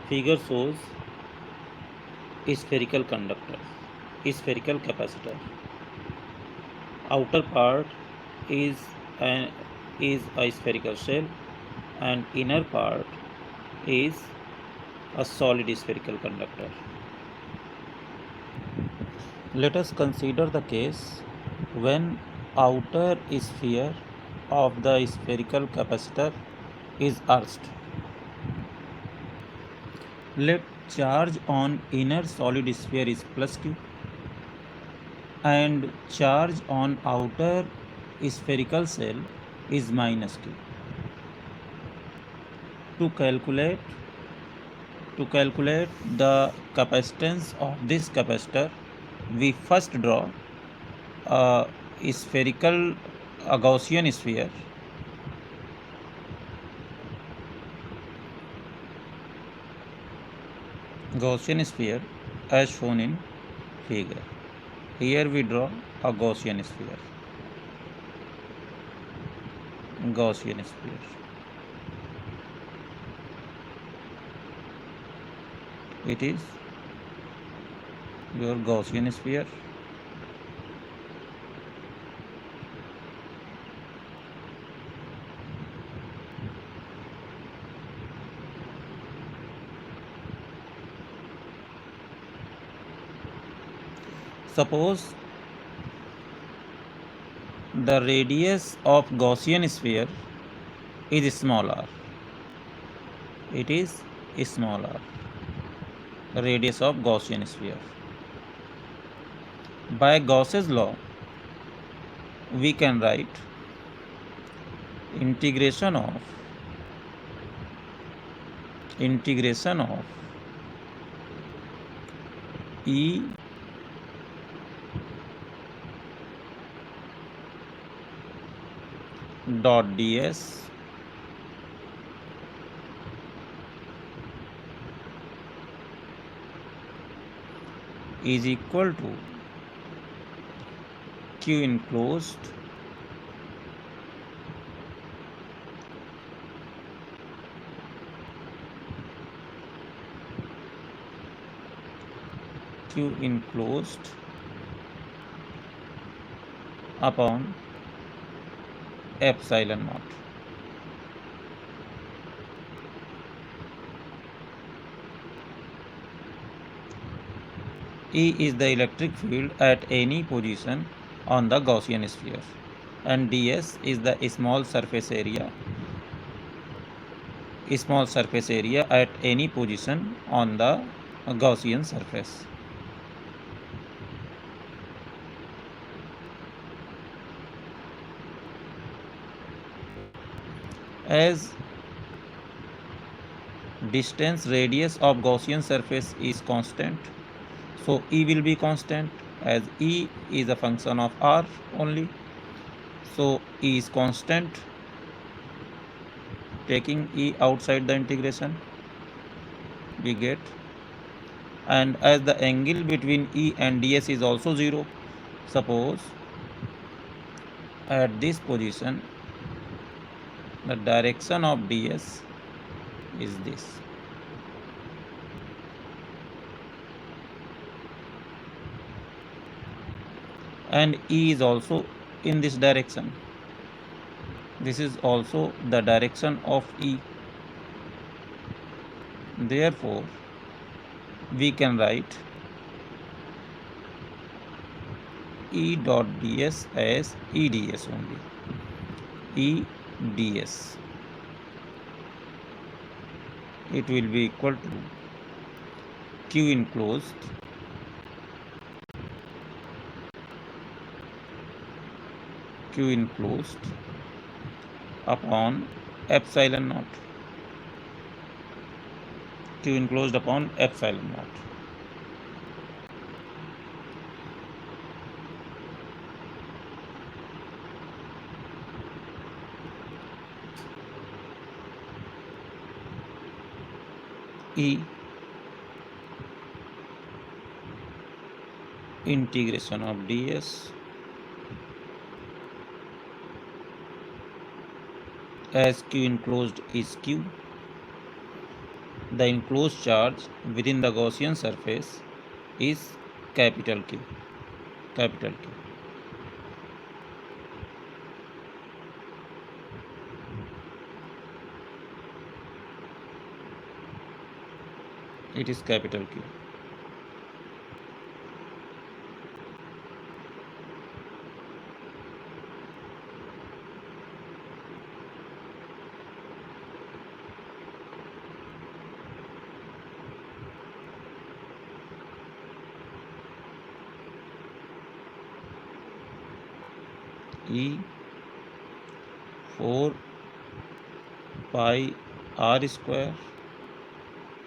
Figure shows spherical conductor, spherical capacitor. Outer part is an is a spherical shell, and inner part is a solid spherical conductor. Let us consider the case when outer sphere of the spherical capacitor is arched. Let charge on inner solid sphere is plus q and charge on outer spherical shell is minus q. To calculate the capacitance of this capacitor, we first draw a spherical Gaussian sphere. Gaussian sphere as shown in figure. Here we draw a Gaussian sphere. Gaussian sphere. It is your Gaussian sphere. Suppose the radius of Gaussian sphere is small r. It is small r. Radius of Gaussian sphere. By Gauss's law, we can write integration of E dot ds is equal to q enclosed upon epsilon naught. E is the electric field at any position on the Gaussian sphere, and ds is the small surface area at any position on the Gaussian surface. As distance radius of Gaussian surface is constant, so E will be constant, as E is a function of r only, so E is constant. Taking E outside the integration, we get, and as the angle between E and ds is also 0, suppose at this position the direction of ds is this. And E is also in this direction. This is also the direction of E. Therefore, we can write E dot ds as E ds only. E ds. It will be equal to q enclosed upon epsilon naught. Q enclosed upon epsilon naught. E integration of ds as q enclosed is q, the enclosed charge within the Gaussian surface is capital Q. Capital Q. It is capital Q. E 4 pi r square.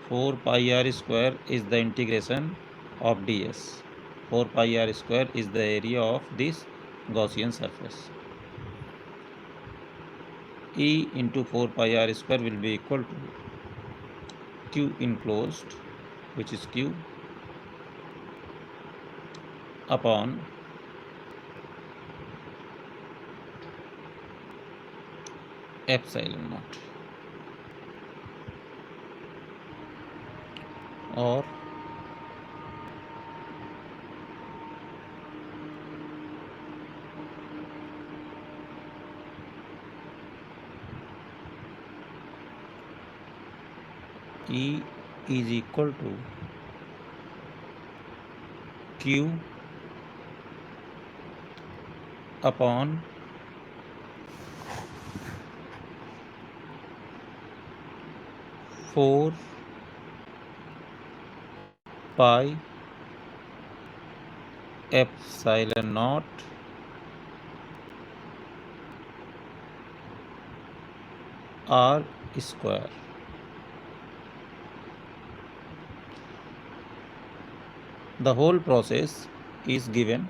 4 pi r square is the integration of ds. 4 pi r square is the area of this Gaussian surface. E into 4 pi r square will be equal to Q enclosed, which is Q, upon epsilon naught, or E is equal to Q upon four pi epsilon naught r square. The whole process is given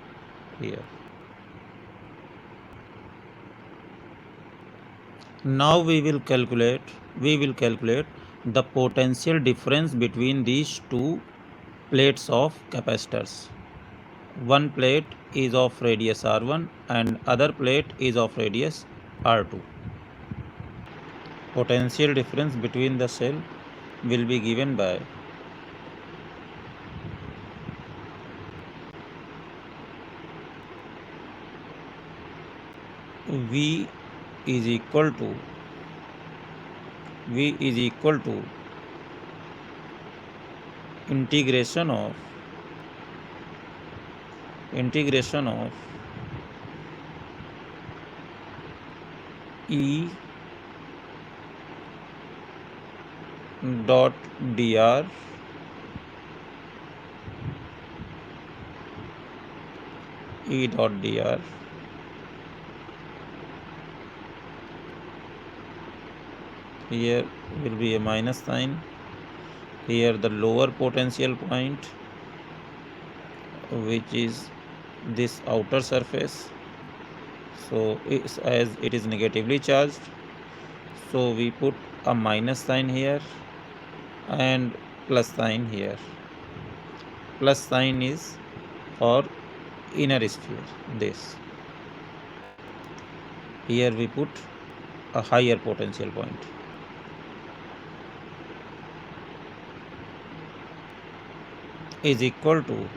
here. Now we will calculate the potential difference between these two plates of capacitors. One plate is of radius r1 and other plate is of radius r2. Potential difference between the cell will be given by V is equal to integration of E dot dr here will be a minus sign. Here the lower potential point, which is this outer surface, so as it is negatively charged, so we put a minus sign here and plus sign here. Plus sign is for inner sphere. This here we put a higher potential point. Is equal to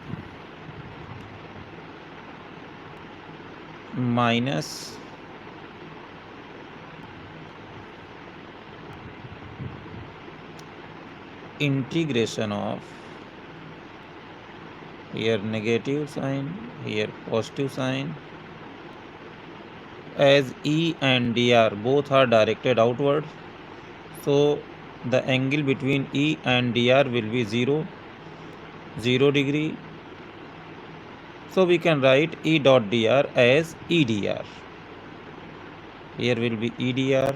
minus integration of, here negative sign, here positive sign, as E and dr both are directed outward, so the angle between E and dr will be 0 degree. So we can write E dot dr as EDR. Here will be EDR,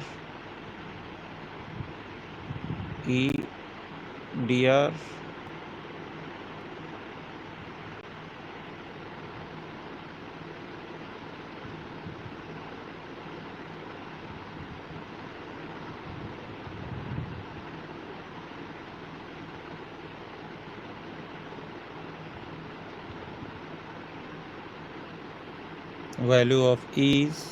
EDR value of E is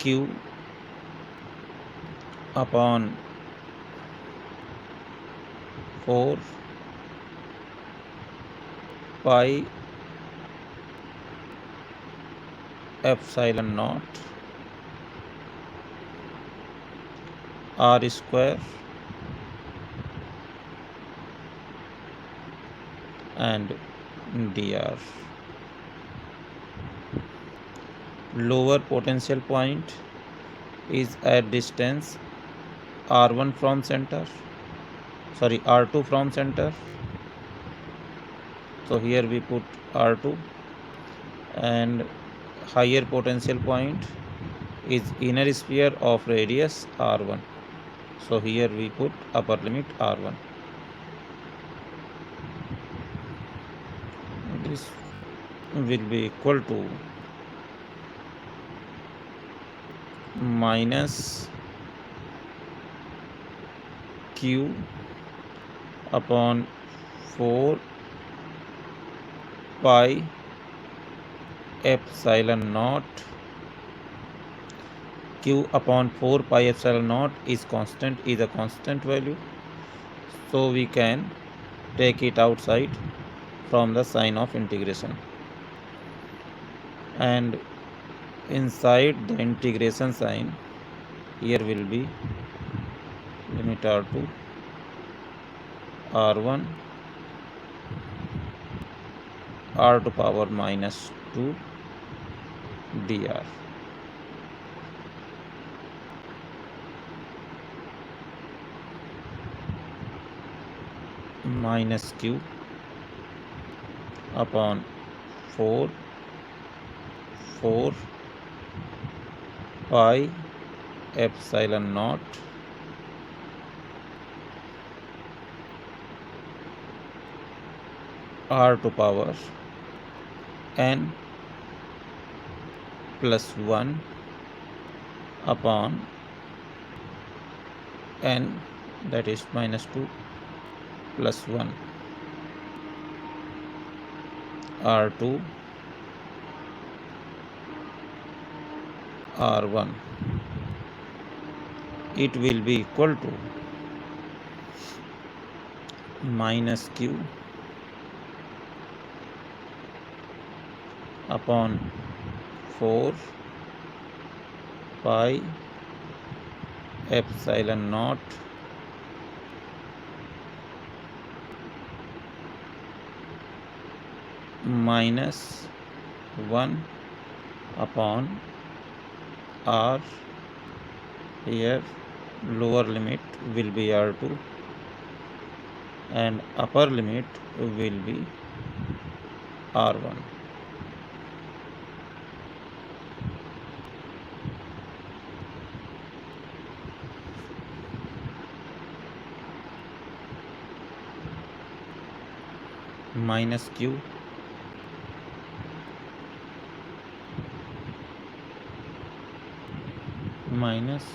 q upon 4 pi epsilon naught r square and dr. Lower potential point is at distance r1 from center, r2 from center. So here we put r2, and higher potential point is inner sphere of radius r1. So here we put upper limit r1. This will be equal to minus q upon 4 pi epsilon naught. Q upon 4 pi epsilon naught is a constant value, so we can take it outside from the sign of integration, and inside the integration sign here will be limit r2 r1 r to power minus 2 dr. Minus q upon 4 pi epsilon naught r to power n plus 1 upon n, that is minus 2 plus 1 r2 r1. It will be equal to minus q upon 4 pi epsilon naught minus 1 upon r. Here lower limit will be r2 and upper limit will be r1. Minus q minus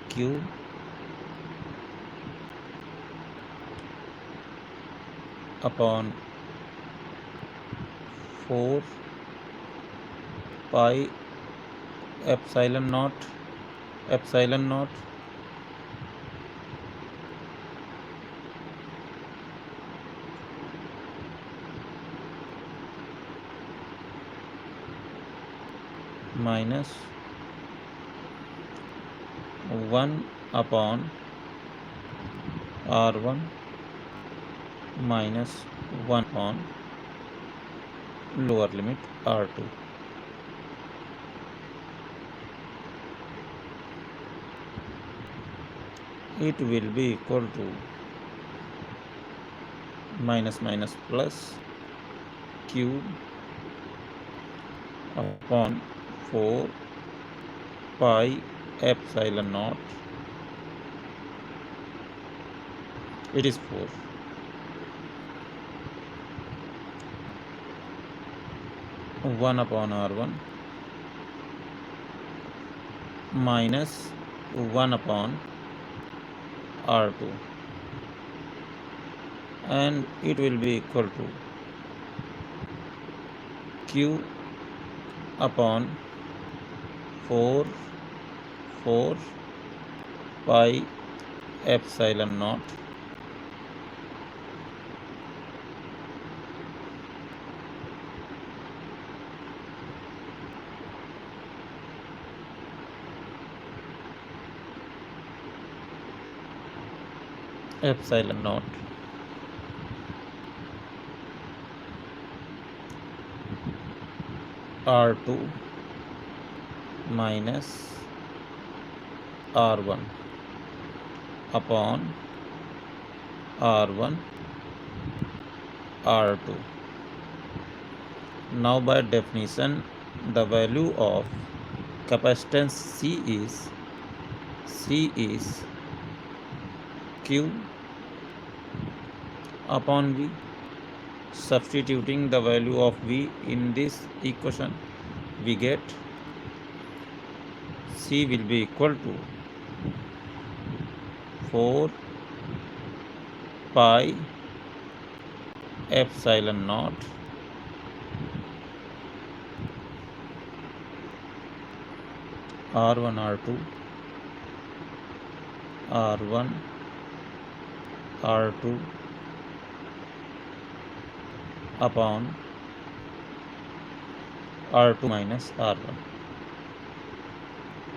q upon 4 pi epsilon naught minus 1 upon r1 minus 1 upon lower limit r2. It will be equal to minus minus plus q upon 4 pi epsilon naught. It is 4. One upon r1 minus 1 upon r2, and it will be equal to q upon 4 pi epsilon naught epsilon naught R2 minus R1 upon R1 R2. Now by definition, the value of capacitance C is Q upon V. Substituting the value of V in this equation, we get C will be equal to 4 pi epsilon naught R1 R2 R1 R2 upon R2 minus R1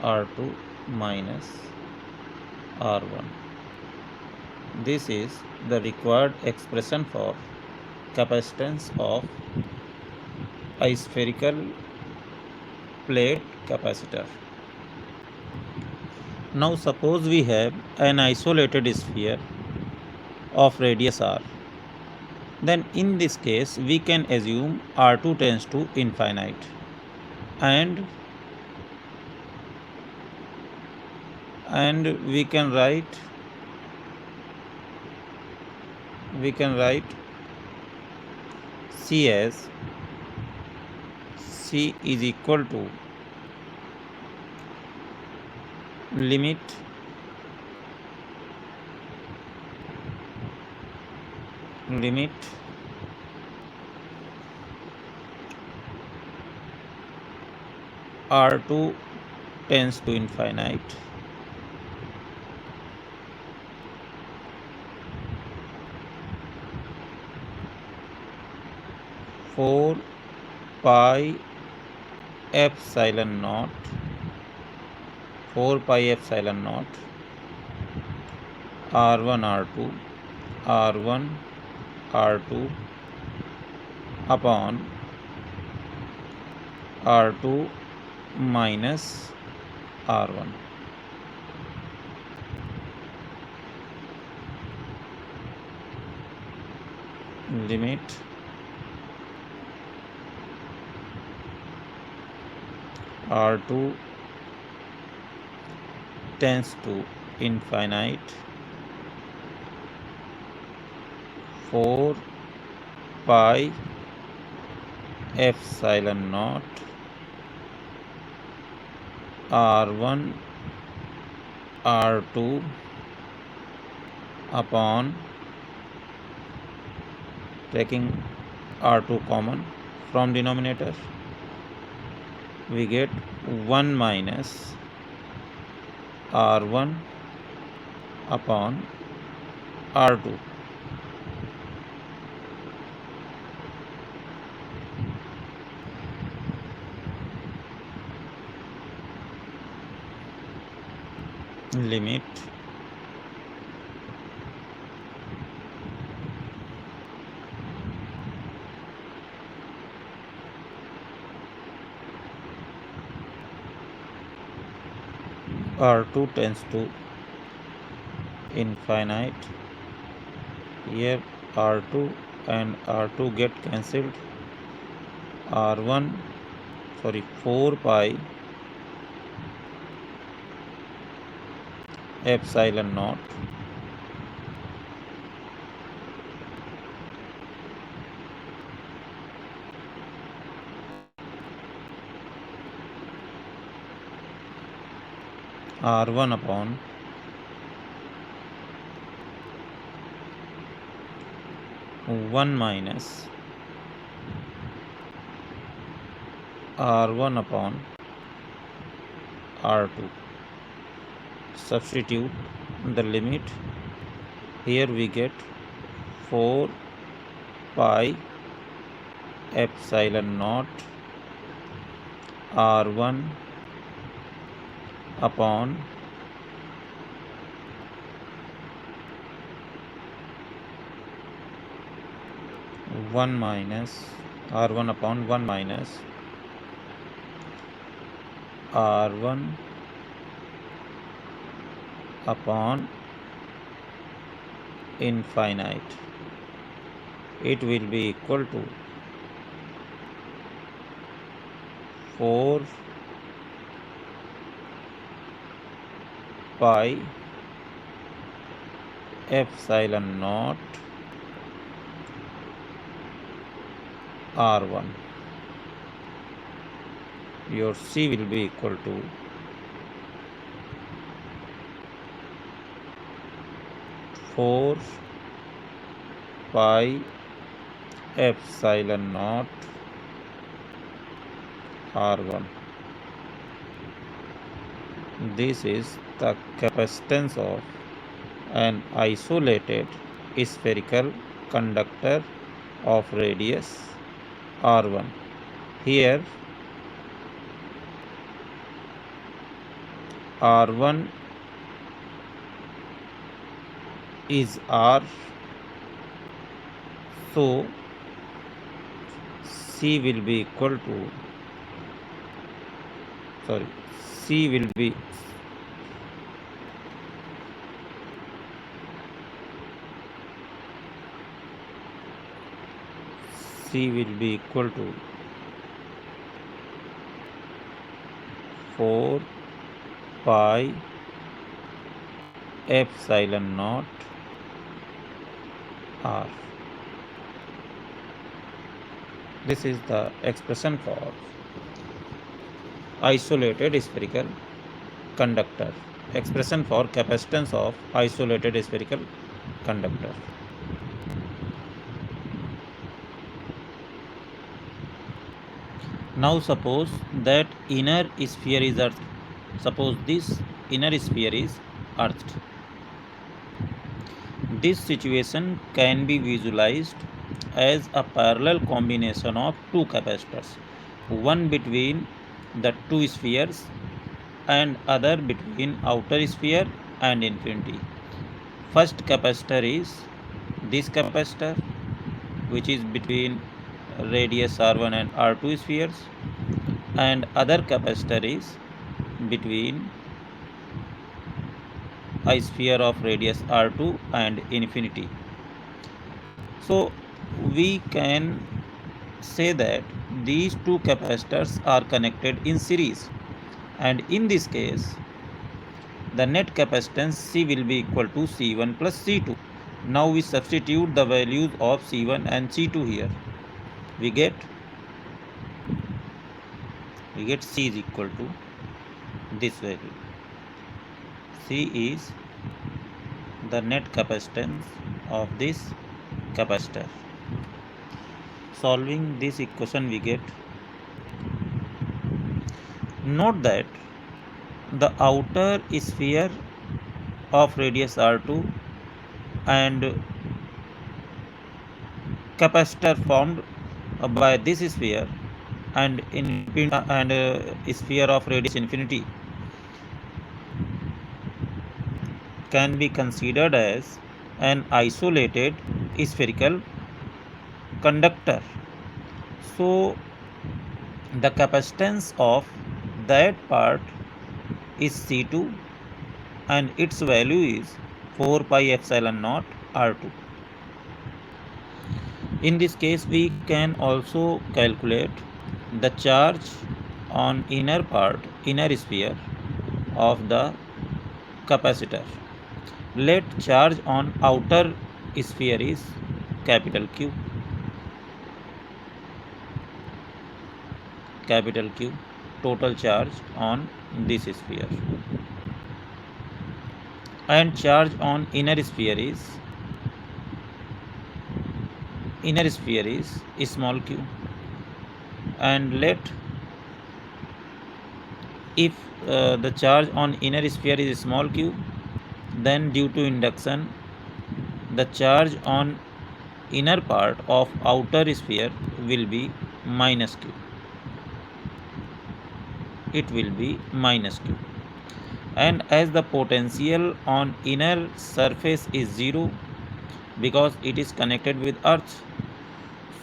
R2 minus R1. This is the required expression for capacitance of a spherical plate capacitor. Now suppose we have an isolated sphere of radius r. Then in this case we can assume R2 tends to infinite and we can write C as C is equal to limit R2 tends to infinite four pi epsilon naught R1 R2 upon R2 minus R1. Limit R2 tends to infinite 4 pi epsilon naught R1 R2 upon, taking R2 common from denominator, we get 1 minus R1 upon R2. Limit R2 tends to infinite. Here R2 and R2 get cancelled. 4 pi epsilon naught R1 upon one minus R1 upon R2. Substitute the limit. Here we get 4 pi epsilon naught R1 upon one minus R1 upon 1 minus R1 upon infinite. It will be equal to 4 pi epsilon naught R1. Your C will be equal to 4 pi epsilon naught R1. This is the capacitance of an isolated spherical conductor of radius R1. Here R1 is R, so C will be equal to, C will be equal to 4 pi epsilon naught R. This is the expression for isolated spherical conductor. Expression for capacitance of isolated spherical conductor. Now suppose that inner sphere is earthed. Suppose this inner sphere is earthed. This situation can be visualized as a parallel combination of two capacitors, one between the two spheres and other between outer sphere and infinity. First capacitor is this capacitor, which is between radius R1 and R2 spheres, and other capacitor is between a sphere of radius R2 and infinity. So we can say that these two capacitors are connected in series, and in this case the net capacitance C will be equal to C1 plus C2. Now we substitute the values of C1 and C2 here. We get C is equal to this value. C is the net capacitance of this capacitor. Solving this equation we get. Note that the outer sphere of radius R2 and capacitor formed by this sphere and sphere of radius infinity can be considered as an isolated spherical conductor. So the capacitance of that part is C2 and its value is 4 pi epsilon naught R2. In this case we can also calculate the charge on inner sphere of the capacitor. Let charge on outer sphere is capital Q. Total charge on this sphere. And charge on inner sphere is small q. And let if the charge on inner sphere is small q, then due to induction the charge on inner part of outer sphere will be minus q. It will be minus q. And as the potential on inner surface is 0 because it is connected with earth,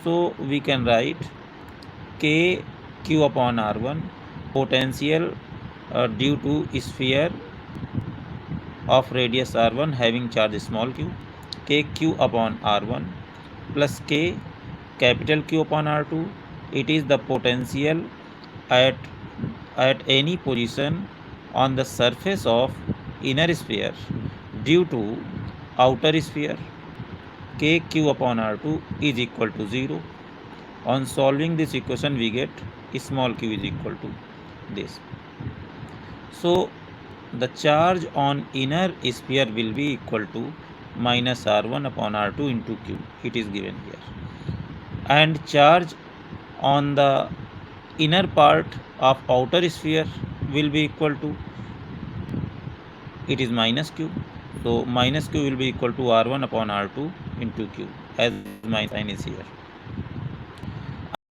so we can write k q upon r1 potential due to sphere of radius r1 having charge small q, k q upon r1 plus k capital Q upon r2. It is the potential at any position on the surface of inner sphere due to outer sphere. K q upon r2 is equal to 0. On solving this equation we get small q is equal to this. So the charge on inner sphere will be equal to minus r1 upon r2 into q. It is given here. And charge on the inner part of outer sphere will be equal to, it is minus q. So minus q will be equal to r1 upon r2 into q, as my sign is here.